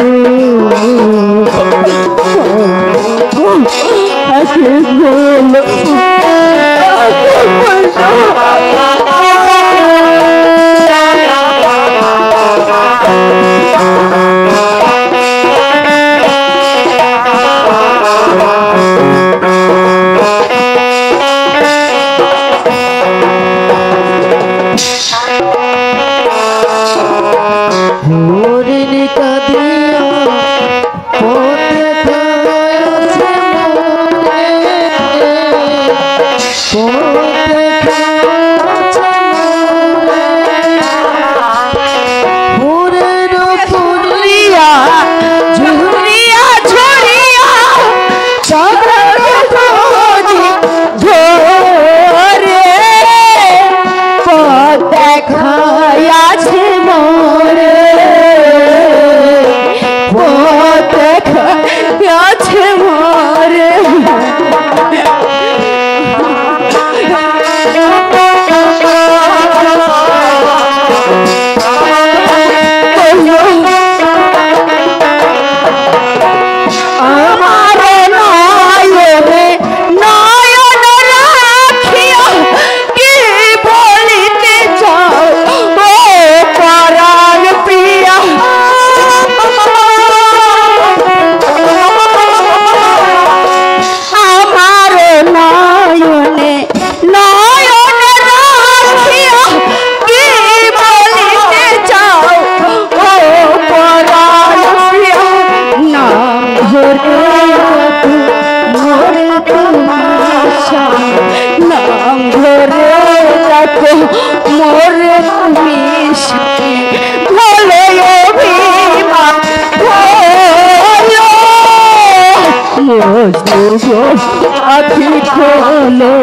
আখি খোলো আখি খোলো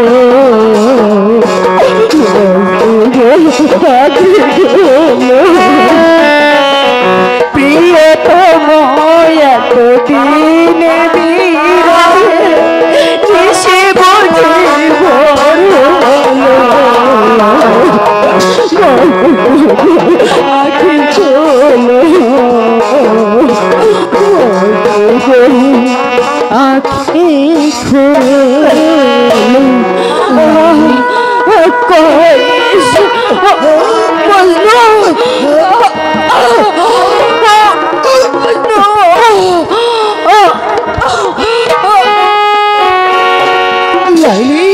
আখি খোলো প্রিয়তম এত দিনে বিরহে এসে বুঝি আখি খোলো আখি খোলো কইস মজনু লাইলি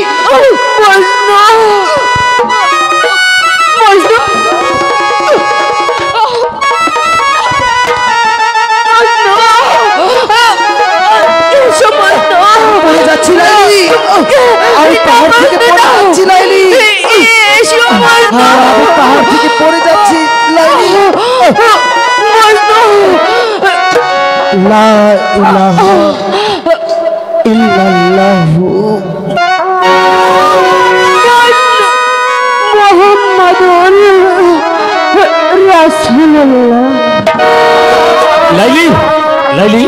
পড়ে যাচ্ছি লাইলি, আমি পাহাড় থেকে পড়ে যাচ্ছি লাইলি, আমি পাহাড় থেকে পড়ে যাচ্ছি লাইলি। লা ইলাহা ইল্লাল্লাহু মুহাম্মাদুর রাসূলুল্লাহ। লাইলি, লাইলি,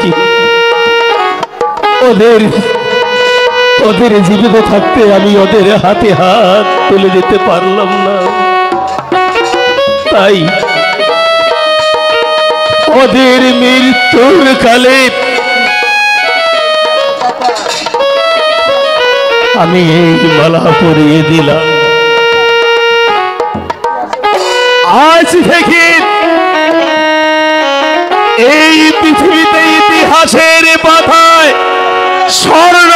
কি ওদের জীবিত থাকতে আমি ওদের হাতে হাত তুলে দিতে পারলাম না, তাই ওদের মৃত্যুর কালে আমি এই মালা পরিয়ে দিলাম। আজ থেকে এই পৃথিবীতে ইতিহাসের পাতায় স্বর্ণ